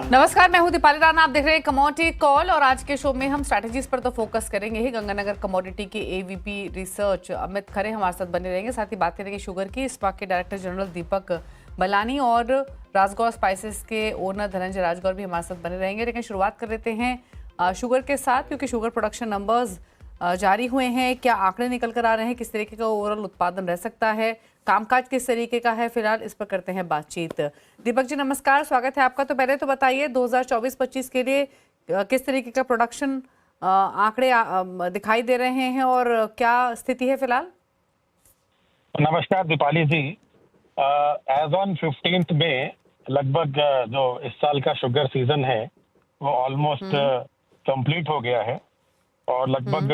नमस्कार, मैं हूं दीपाली राणा। आप देख रहे हैं कमोडिटी कॉल और आज के शो में हम स्ट्रैटेजीज पर तो फोकस करेंगे ही। गंगानगर कमोडिटी के एवीपी रिसर्च अमित खरे हमारे साथ बने रहेंगे। साथ ही बात करेंगे शुगर की, स्पाक के डायरेक्टर जनरल दीपक बलानी और राजगौर स्पाइसेस के ओनर धनंजय राजगौर भी हमारे साथ बने रहेंगे। लेकिन शुरुआत कर देते हैं शुगर के साथ, क्योंकि शुगर प्रोडक्शन नंबर्स जारी हुए हैं। क्या आंकड़े निकल कर आ रहे हैं, किस तरीके का ओवरऑल उत्पादन रह सकता है, कामकाज किस तरीके का है, फिलहाल इस पर करते हैं बातचीत। दीपक जी नमस्कार, स्वागत है आपका। तो पहले तो बताइए 2024-25 के लिए किस तरीके का प्रोडक्शन आंकड़े दिखाई दे रहे हैं और क्या स्थिति है फिलहाल? नमस्कार दीपाली जी। एज ऑन 15 मई लगभग जो इस साल का शुगर सीजन है वो ऑलमोस्ट कंप्लीट हो गया है और लगभग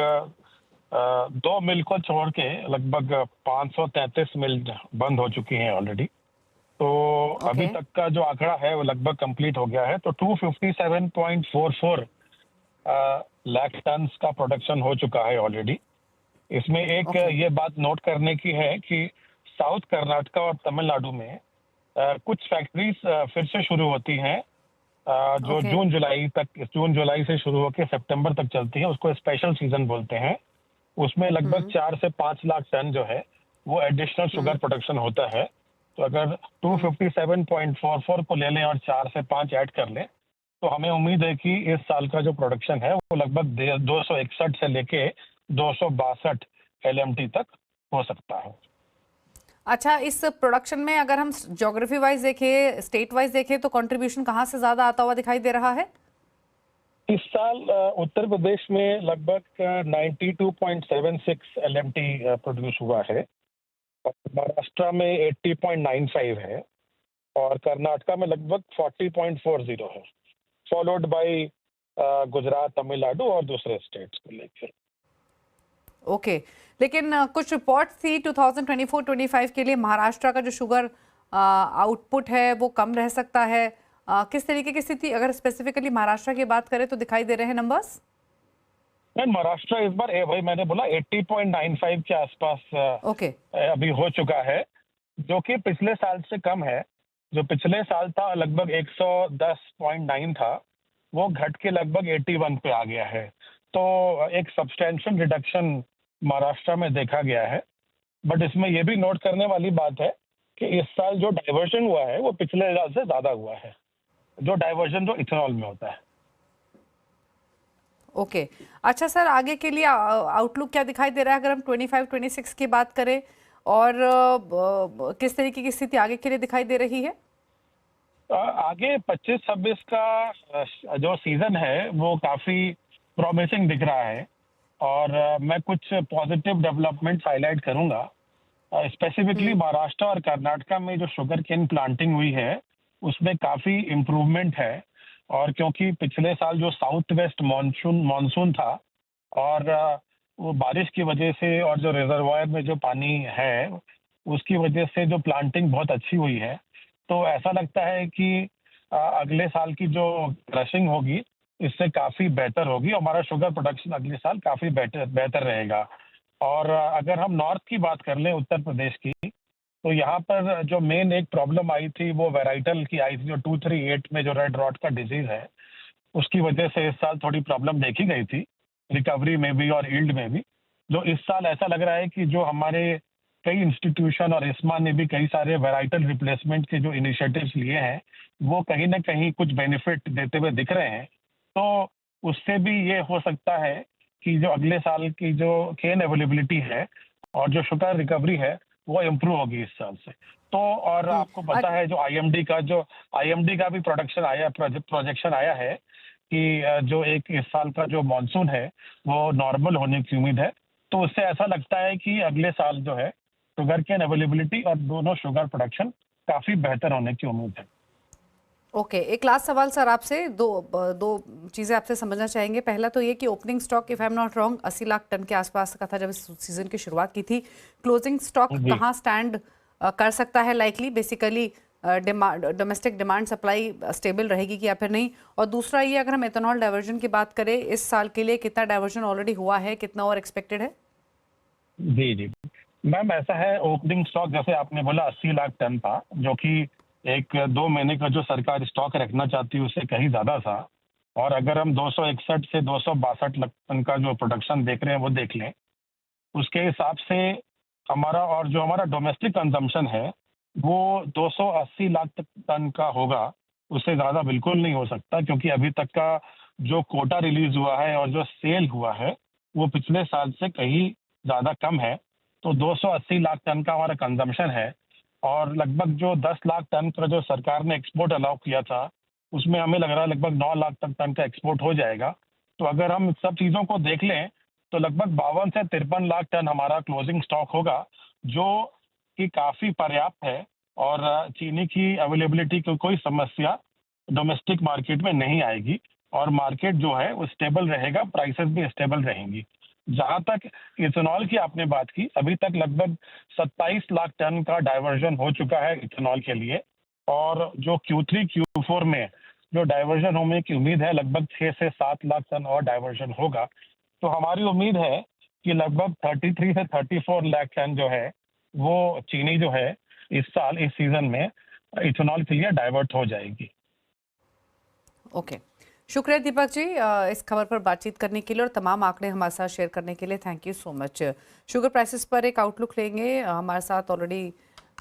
2 मिल को छोड़ के लगभग 533 मिल बंद हो चुकी हैं ऑलरेडी। तो अभी तक का जो आंकड़ा है वो लगभग कंप्लीट हो गया है। तो 257.44 लाख टन का प्रोडक्शन हो चुका है ऑलरेडी। इसमें एक ये बात नोट करने की है कि साउथ कर्नाटका और तमिलनाडु में कुछ फैक्ट्रीज फिर से शुरू होती हैं जो जून जुलाई से शुरू होकर सितंबर तक चलती है। उसको स्पेशल सीजन बोलते हैं। उसमें लगभग 4 से 5 लाख टन जो है वो एडिशनल शुगर प्रोडक्शन होता है। तो अगर 257.44 को ले लें और 4 से 5 ऐड कर लें तो हमें उम्मीद है कि इस साल का जो प्रोडक्शन है वो लगभग 261 से लेके 262 LMT तक हो सकता है। अच्छा, इस प्रोडक्शन में अगर हम ज्योग्राफी वाइज देखें, स्टेट वाइज देखें, तो कंट्रीब्यूशन कहाँ से ज्यादा आता हुआ दिखाई दे रहा है? इस साल उत्तर प्रदेश में लगभग 92.76 LMT प्रोड्यूस हुआ है और महाराष्ट्र में 80.95 है और कर्नाटका में लगभग 40.40 है, फॉलोड बाय गुजरात, तमिलनाडु और दूसरे स्टेट्स को लेकर। ओके, लेकिन कुछ रिपोर्ट थी 2024-25 के लिए महाराष्ट्र का जो शुगर आउटपुट है वो कम रह सकता है। किस तरीके की स्थिति, अगर स्पेसिफिकली महाराष्ट्र की बात करें तो दिखाई दे रहे हैं नंबर्स? महाराष्ट्र इस बार भाई मैंने बोला 80.95 के आसपास अभी हो चुका है, जो कि पिछले साल से कम है। जो पिछले साल था लगभग 110.9 था, वो घट के लगभग 81 पे आ गया है। तो एक सब्सटेंशियल रिडक्शन महाराष्ट्र में देखा गया है। बट इसमें यह भी नोट करने वाली बात है कि इस साल जो डाइवर्जन हुआ है वो पिछले साल से ज्यादा हुआ है, जो डाइवर्जन जो इथेनॉल में होता है। ओके, अच्छा सर, आगे के लिए आउटलुक क्या दिखाई दे रहा है अगर हम 25-26 की बात करें, और किस तरीके की स्थिति आगे के लिए दिखाई दे रही है? आगे 25-26 का जो सीजन है वो काफी प्रॉमिसिंग दिख रहा है और मैं कुछ पॉजिटिव डेवलपमेंट्स हाईलाइट करूंगा। स्पेसिफिकली महाराष्ट्र और कर्नाटका में जो शुगर केन प्लांटिंग हुई है उसमें काफी इम्प्रूवमेंट है। और क्योंकि पिछले साल जो साउथ वेस्ट मॉनसून था और वो बारिश की वजह से और जो रिजर्वायर में जो पानी है उसकी वजह से जो प्लांटिंग बहुत अच्छी हुई है, तो ऐसा लगता है कि अगले साल की जो क्रशिंग होगी इससे काफी बेहतर होगी। हमारा शुगर प्रोडक्शन अगले साल काफी बेहतर रहेगा। और अगर हम नॉर्थ की बात कर लें, उत्तर प्रदेश की, तो यहाँ पर जो मेन एक प्रॉब्लम आई थी वो वेराइटल की आई थी, जो 238 में जो रेड रॉट का डिजीज है उसकी वजह से इस साल थोड़ी प्रॉब्लम देखी गई थी, रिकवरी में भी और यील्ड में भी। जो इस साल ऐसा लग रहा है कि जो हमारे कई इंस्टीट्यूशन और इस्मा ने भी कई सारे वेराइटल रिप्लेसमेंट के जो इनिशिएटिव्स लिए हैं वो कहीं ना कहीं कुछ बेनिफिट देते हुए दिख रहे हैं। तो उससे भी ये हो सकता है कि जो अगले साल की जो केन अवेलेबिलिटी है और जो शुगर रिकवरी है वो इम्प्रूव होगी इस साल से। तो और आपको पता है जो आईएमडी का भी प्रोजेक्शन आया है कि जो एक इस साल का जो मॉनसून है वो नॉर्मल होने की उम्मीद है। तो उससे ऐसा लगता है कि अगले साल जो है शुगर केन अवेलेबिलिटी और दोनों शुगर प्रोडक्शन काफी बेहतर होने की उम्मीद है। ओके, एक लास्ट सवाल सर आपसे, दो चीज़ें आपसे समझना चाहेंगे। पहला तो ये कि opening stock, if I am not wrong, 80 lakh ton के आसपास का था जब इस सीजन की शुरुआत की थी। क्लोजिंग स्टॉक कहाँ स्टैंड कर सकता है likely? Basically domestic demand supply stable रहेगी कि या फिर नहीं? और दूसरा ये, अगर हम एथेनॉल डाइवर्जन की बात करें, इस साल के लिए कितना डाइवर्जन ऑलरेडी हुआ है, कितना और एक्सपेक्टेड है? जी जी मैम, ऐसा है, ओपनिंग स्टॉक जैसे आपने बोला 80 लाख टन था, जो कि एक 2 महीने का जो सरकार स्टॉक रखना चाहती है उससे कहीं ज़्यादा था। और अगर हम 261 से 262 लाख टन का जो प्रोडक्शन देख रहे हैं वो देख लें, उसके हिसाब से हमारा और जो हमारा डोमेस्टिक कंजम्पशन है वो 280 लाख टन का होगा। उससे ज़्यादा बिल्कुल नहीं हो सकता, क्योंकि अभी तक का जो कोटा रिलीज हुआ है और जो सेल हुआ है वो पिछले साल से कहीं ज़्यादा कम है। तो 280 लाख टन का हमारा कंजम्पशन है, और लगभग जो 10 लाख टन का जो सरकार ने एक्सपोर्ट अलाउ किया था उसमें हमें लग रहा है लगभग 9 लाख तक टन का एक्सपोर्ट हो जाएगा। तो अगर हम सब चीज़ों को देख लें तो लगभग 52 से 53 लाख टन हमारा क्लोजिंग स्टॉक होगा, जो कि काफ़ी पर्याप्त है। और चीनी की अवेलेबिलिटी की कोई समस्या डोमेस्टिक मार्केट में नहीं आएगी, और मार्केट जो है वो स्टेबल रहेगा, प्राइसेस भी स्टेबल रहेंगी। जहां तक इथेनॉल की आपने बात की, अभी तक लगभग 27 लाख टन का डाइवर्जन हो चुका है इथेनॉल के लिए, और जो Q3 Q4 में जो डाइवर्जन होने की उम्मीद है लगभग 6 से 7 लाख टन और डाइवर्जन होगा। तो हमारी उम्मीद है कि लगभग 33 से 34 लाख टन जो है वो चीनी जो है इस साल इस सीजन में इथेनॉल के लिए डाइवर्ट हो जाएगी। ओके, शुक्रिया दीपक जी इस खबर पर बातचीत करने के लिए और तमाम आंकड़े हमारे साथ शेयर करने के लिए। Thank you so much. Sugar prices पर एक आउटलुक लेंगे, हमारे साथ ऑलरेडी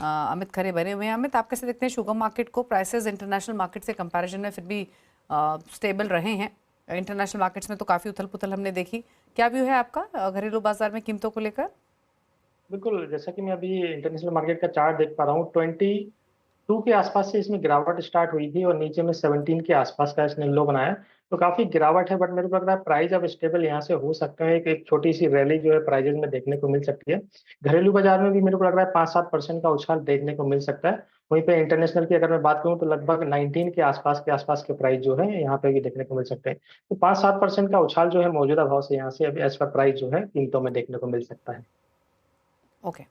अमित खरे बने हुए हैं। अमित, आप कैसे देखते हैं शुगर मार्केट को? प्राइसेस इंटरनेशनल मार्केट से कंपैरिजन में फिर भी स्टेबल रहे हैं। इंटरनेशनल मार्केट्स में तो काफ़ी उथल पुथल हमने देखी। क्या व्यू है आपका घरेलू बाजार में कीमतों को लेकर? बिल्कुल, जैसा कि मैं अभी इंटरनेशनल मार्केट का चार्ट देख पा रहा हूँ, 22 के आसपास से इसमें गिरावट स्टार्ट हुई थी और नीचे में 17 के आसपास का इसने लो बनाया। तो काफी गिरावट है, बट मेरे को लग रहा है प्राइस अब स्टेबल यहाँ से हो सकता है। एक छोटी सी रैली जो है प्राइजेज में देखने को मिल सकती है। घरेलू बाजार में भी मेरे को लग रहा है 5-7% का उछाल देखने को मिल सकता है। वहीं पे इंटरनेशनल की अगर मैं बात करूँ तो लगभग 19 के आसपास के प्राइस जो है यहाँ पे भी देखने को मिल सकते हैं। तो 5-7% का उछाल जो है मौजूदा भाव से यहाँ से अभी एज पर प्राइस जो है कीमतों में देखने को मिल सकता है। ओके,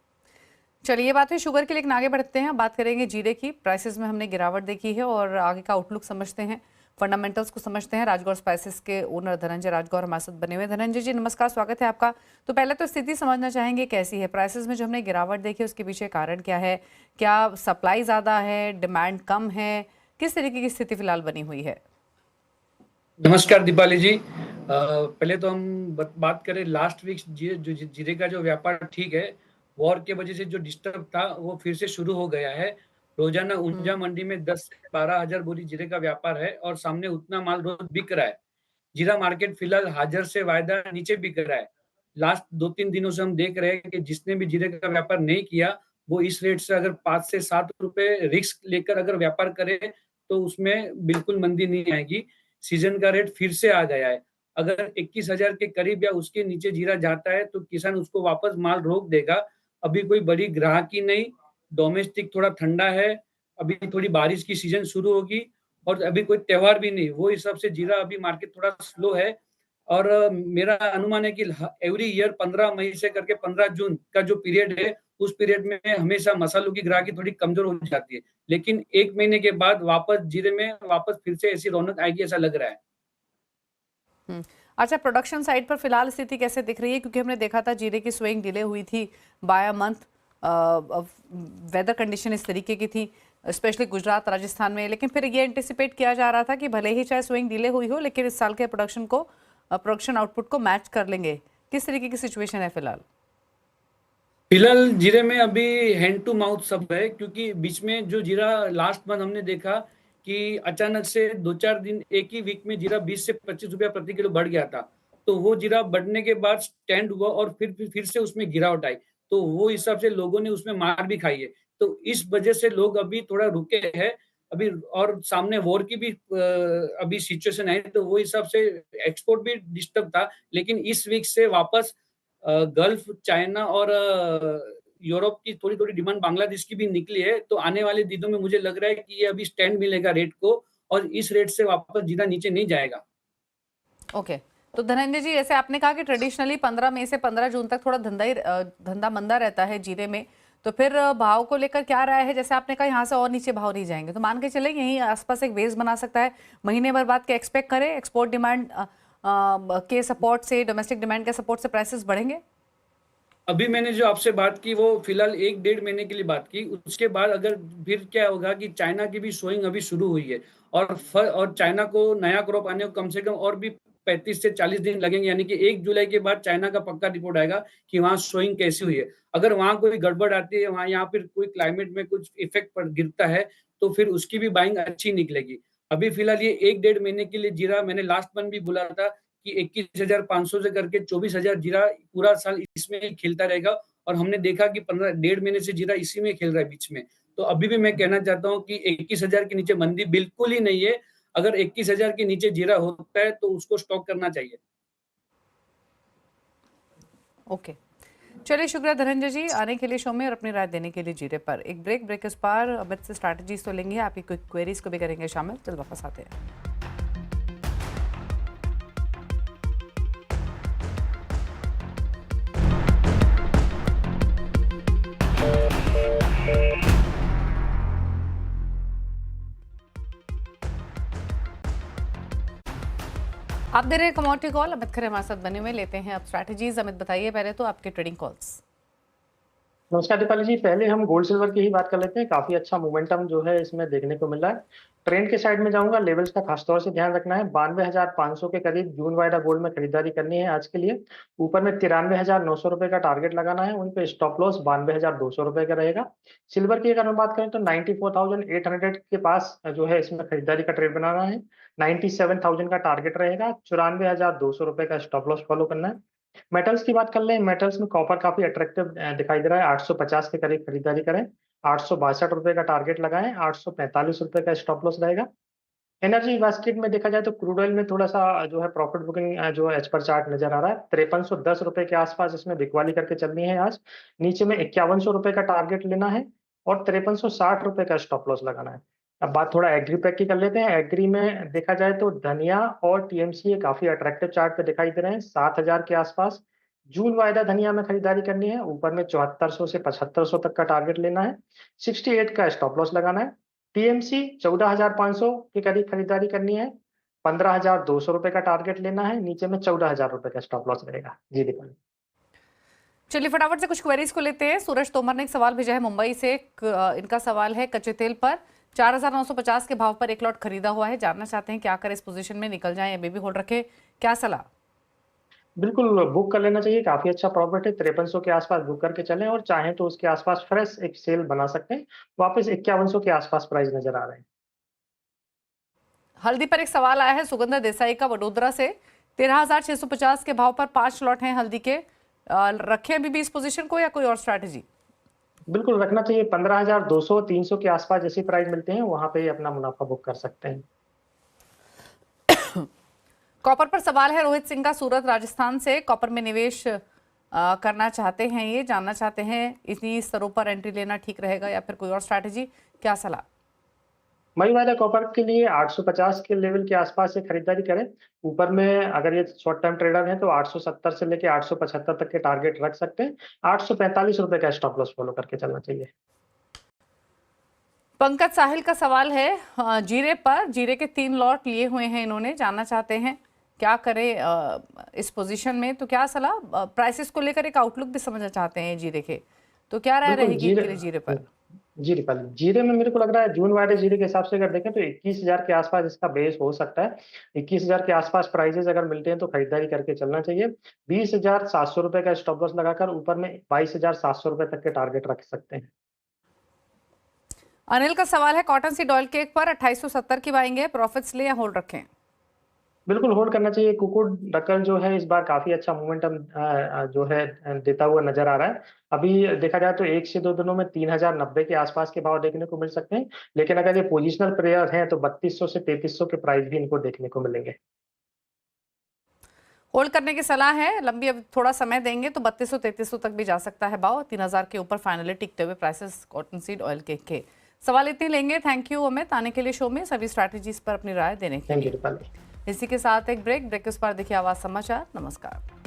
चलिए ये बात है शुगर की, लेकिन आगे बढ़ते हैं। बात करेंगे जीरे की। प्राइसेस में हमने गिरावट देखी है और आगे का आउटलुक समझते हैं, फंडामेंटल्स को समझते हैं। राजगौर स्पाइसेस के ओनर धनंजय राजगौर हमारे साथ बने हुए। धनंजय जी नमस्कार, स्वागत है आपका। तो पहले तो स्थिति समझना चाहेंगे कैसी है प्राइसेस में, जो हमने गिरावट देखी उसके पीछे कारण क्या है? क्या सप्लाई ज़्यादा है, डिमांड कम है? किस तरीके की स्थिति फिलहाल बनी हुई है? नमस्कार दीपाली जी। पहले तो हम बात करें लास्ट वीक जीरे का जो व्यापार ठीक है, वॉर के वजह से जो डिस्टर्ब था वो फिर से शुरू हो गया है। रोजाना ऊंझा मंडी में 10 से 12 हजार बोरी जीरे का व्यापार है और सामने उतना माल रोज बिक रहा है। जीरा मार्केट फिलहाल हाजिर से वायदा नीचे बिक रहा है। लास्ट 2-3 दिनों से हम देख रहे हैं कि जिसने भी जीरे का व्यापार नहीं किया वो इस रेट से अगर 5 से 7 रुपए रिस्क लेकर अगर व्यापार करे तो उसमें बिल्कुल मंदी नहीं आएगी। सीजन का रेट फिर से आ गया है। अगर 21,000 के करीब या उसके नीचे जीरा जाता है तो किसान उसको वापस माल रोक देगा। अभी कोई बड़ी ग्राहकी नहीं, डोमेस्टिक थोड़ा ठंडा है, अभी थोड़ी बारिश की सीजन शुरू होगी और अभी कोई त्योहार भी नहीं, वो हिसाब से जीरा अभी मार्केट थोड़ा स्लो है। और मेरा अनुमान है कि एवरी ईयर 15 मई से करके 15 जून का जो पीरियड है उस पीरियड में हमेशा मसालों की ग्राहकी थोड़ी कमजोर हो जाती है, लेकिन 1 महीने के बाद वापस जीरे में वापस फिर से ऐसी रौनक आएगी ऐसा लग रहा है। अच्छा, प्रोडक्शन साइड पर फिलहाल स्थिति कैसे दिख रही है? क्योंकि हमने देखा था जीरे की स्विंग डिले हुई थी by a month, weather condition इस तरीके की थी स्पेशली गुजरात राजस्थान में, लेकिन फिर ये एंटिसिपेट किया जा रहा था कि भले ही चाहे स्विंग डिले हुई हो लेकिन इस साल के प्रोडक्शन आउटपुट को मैच कर लेंगे। किस तरीके की सिचुएशन है फिलहाल? फिलहाल जीरे में अभी हैंड टू माउथ सब है, क्योंकि बीच में जो जीरा लास्ट मंथ हमने देखा कि अचानक से 2-4 दिन एक ही वीक में जीरा 20 से 25 रुपया प्रति किलो बढ़ गया था। तो वो जीरा बढ़ने के बाद स्टैंड हुआ और फिर से उसमें गिरावट आई, तो वो हिसाब से लोगों ने उसमें मार भी खाई है। तो इस वजह से लोग अभी थोड़ा रुके हैं अभी, और सामने वॉर की भी अभी सिचुएशन है, तो वो हिसाब से एक्सपोर्ट भी डिस्टर्ब था। लेकिन इस वीक से वापस गल्फ, चाइना और यूरोप की थोड़ी थोड़ी डिमांड बांग्लादेश की भी निकली है। तो आने वाले दिनों में मुझे लग रहा है कि ये अभी स्टैंड मिलेगा रेट को और इस रेट से वापस जीरा नीचे नहीं जाएगा। ओके, तो धनंजय जी जैसे आपने कहा कि ट्रेडिशनली 15 मई से 15 जून तक थोड़ा धंधा मंदा रहता है जीरे में, तो फिर भाव को लेकर क्या राय है? जैसे आपने कहा यहाँ से और नीचे भाव नहीं जाएंगे, तो मान के चले यहीं आसपास एक बेस बना सकता है। महीने भर बाद के एक्सपेक्ट करें एक्सपोर्ट डिमांड के सपोर्ट से, डोमेस्टिक डिमांड के सपोर्ट से प्राइसेस बढ़ेंगे? अभी मैंने जो आपसे बात की वो फिलहाल 1-1.5 महीने के लिए बात की। उसके बाद अगर फिर क्या होगा कि चाइना की भी सोइंग अभी शुरू हुई है और चाइना को नया क्रॉप आने को कम से कम और भी 35 से 40 दिन लगेंगे, यानी कि 1 जुलाई के बाद चाइना का पक्का रिपोर्ट आएगा कि वहाँ सोइंग कैसी हुई है। अगर वहाँ कोई गड़बड़ आती है, वहाँ यहाँ फिर कोई क्लाइमेट में कुछ इफ़ेक्ट पड़ गिरता है, तो फिर उसकी भी बाइंग अच्छी निकलेगी। अभी फिलहाल ये 1-1.5 महीने के लिए जीरा मैंने लास्ट मंथ भी बोला था कि 21,500 से करके 24,000 जीरा पूरा साल इसमें ही खेलता रहेगा और हमने देखा कि 15 डेढ़ महीने से जीरा इसी में खेल रहा है बीच में। तो अभी भी मैं कहना चाहता हूँ कि 21,000 के नीचे मंदी बिल्कुल ही नहीं है। अगर 21,000 के नीचे जीरा होता है तो उसको स्टॉक करना चाहिए। ओके, चलिए शुक्रिया धनंजय जी आने के लिए शो में और अपनी राय देने के लिए जीरे पर। एक ब्रेक इस बार अमित से स्ट्रैटेजीज तो लेंगे, आपकी कोई क्वेरीज को भी करेंगे शामिल। जल्द वापस आते हैं। आप दे रहे हैं कमोडिटी कॉल, अमित खरे हमारे साथ बने हुए, लेते हैं अब स्ट्रैटेजीज। अमित बताइए पहले तो आपके ट्रेडिंग कॉल्स। नमस्कार दीपाली जी, पहले हम गोल्ड सिल्वर की ही बात कर लेते हैं। काफी अच्छा मोमेंटम जो है इसमें देखने को मिल रहा है। ट्रेंड के साइड में जाऊंगा, लेवल्स का खासतौर से ध्यान रखना है। 92,500 के करीब जून वाइडा गोल्ड में खरीदारी करनी है आज के लिए। ऊपर में 93,900 रुपए का टारगेट लगाना है, उन पे स्टॉप लॉस 92,200 रुपए का रहेगा। सिल्वर की अगर हम बात करें तो 94,800 के पास जो है इसमें खरीदारी का ट्रेड बनाना है। 97,000 का टारगेट रहेगा। 94,200 रुपए का स्टॉप लॉस फॉलो करना है। मेटल्स की बात कर लें, मेटल्स में कॉपर काफी अट्रैक्टिव दिखाई दे रहा है। 850 के करीब खरीदारी करें। 862 रुपए का टारगेट लगाएं। 845 रुपए का स्टॉप लॉस रहेगा। एनर्जी बास्केट में देखा जाए तो क्रूड ऑयल में थोड़ा सा जो है प्रॉफिट बुकिंग जो एज पर चार्ट नजर आ रहा है। 5310 रुपए के आसपास इसमें बिकवाली करके चलनी है आज। नीचे में 5100 रुपए का टारगेट लेना है और 5360 रुपए का स्टॉप लॉस लगाना है। अब बात थोड़ा एग्री पैक की कर लेते हैं। एग्री में देखा जाए तो धनिया और टीएमसी काफी अट्रैक्टिव चार्ट पे दिखाई दे रहे हैं, 7000 के आसपास। जून वायदा धनिया में खरीदारी करनी है। ऊपर में 7400 से 7500 तक का टारगेट लेना है। 68 का स्टॉप लॉस लगाना है। टीएमसी 14,500 के करीब खरीदारी करनी है। 15,200 रुपए का टारगेट लेना है। नीचे में 14,000 रुपए का स्टॉप लॉस रहेगा। जी दीपाली। चलिए फटाफट से कुछ क्वेरीज को लेते हैं। सूरज तोमर ने एक सवाल भेजा है मुंबई से। इनका सवाल है कच्चे तेल पर 4,950 के भाव पर एक लॉट खरीदा हुआ है, जानना चाहते हैं क्या करें, इस पोजीशन में निकल जाएं या बेबी होल्ड रखे, क्या सलाह? बिल्कुल बुक कर लेना चाहिए, काफी अच्छा प्रॉफिट है। 5300 के आसपास बुक करके चलें और चाहें तो उसके आसपास फ्रेश एक सेल बना सकते हैं। वापस 5100 के आसपास प्राइस नजर आ रहे हैं। हल्दी पर एक सवाल आया है सुगंधा देसाई का वडोदरा से। 13,650 के भाव पर 5 लॉट हैं हल्दी के, रखें अभी भी इस पोजीशन को या कोई और स्ट्रैटेजी? बिल्कुल रखना चाहिए। 15,200 300 के आसपास जैसी प्राइस मिलते हैं वहां पे अपना मुनाफा बुक कर सकते हैं। कॉपर पर सवाल है रोहित सिंह का सूरत राजस्थान से। कॉपर में निवेश करना चाहते हैं, ये जानना चाहते हैं इतनी स्तरों पर एंट्री लेना ठीक रहेगा या फिर कोई और स्ट्रैटेजी, क्या सलाह? मई वाला कॉपर के लिए 850 के लेवल के आसपास से खरीदारी करें। ऊपर में अगर ये शॉर्ट टर्म ट्रेडर हैं तो 870 से लेके 875 तक के टारगेट रख सकते हैं। 845 रुपए का स्टॉप लॉस फॉलो करके चलना चाहिए। पंकज साहिल का सवाल है जीरे पर। जीरे के 3 लॉट लिए हुए हैं इन्होंने, जानना चाहते हैं क्या करें इस पोजीशन में, तो क्या सलाह? प्राइसेस को लेकर एक आउटलुक भी समझना चाहते हैं जीरे के, तो क्या राय बिल्कुल रहेगी इनके लिए जीरे पर? जी दीपाली, जीरे में मेरे को लग रहा है जून वाले जीरे के हिसाब से अगर देखें तो 21,000 के आसपास इसका बेस हो सकता है। 21,000 के आसपास प्राइजेस अगर मिलते हैं तो खरीदारी करके चलना चाहिए। 20,700 रुपए का स्टॉप लॉस लगाकर ऊपर में 22,700 रुपए तक के टारगेट रख सकते हैं। अनिल का सवाल है कॉटन सीड ऑयल केक पर 2870 की बाइंग है, प्रॉफिट्स ले या होल्ड रखें? बिल्कुल होल्ड करना चाहिए। कुकुड डकल जो है इस बार काफी अच्छा मोमेंटम जो है देता हुआ नजर आ रहा है। अभी देखा जाए तो 1 से 2 दिनों में 3,090 के आसपास के भाव देखने को मिल सकते हैं। लेकिन अगर ये पोजिशनल प्लेयर हैं तो 3200 से 3300 के प्राइस भी इनको देखने को मिलेंगे। होल्ड करने की सलाह है, लंबी अब थोड़ा समय देंगे तो 3200-3300 तक भी जा सकता है भाव। 3,000 के ऊपर फाइनली टिकते हुए prices cotton seed oil cake के। सवाल इतने लेंगे। थैंक यू अमित आने के लिए शो में, सभी स्ट्रैटेजीज पर अपनी राय देने के लिए। Thank you. इसी के साथ एक ब्रेक इस पर देखिए आवाज समाचार। नमस्कार।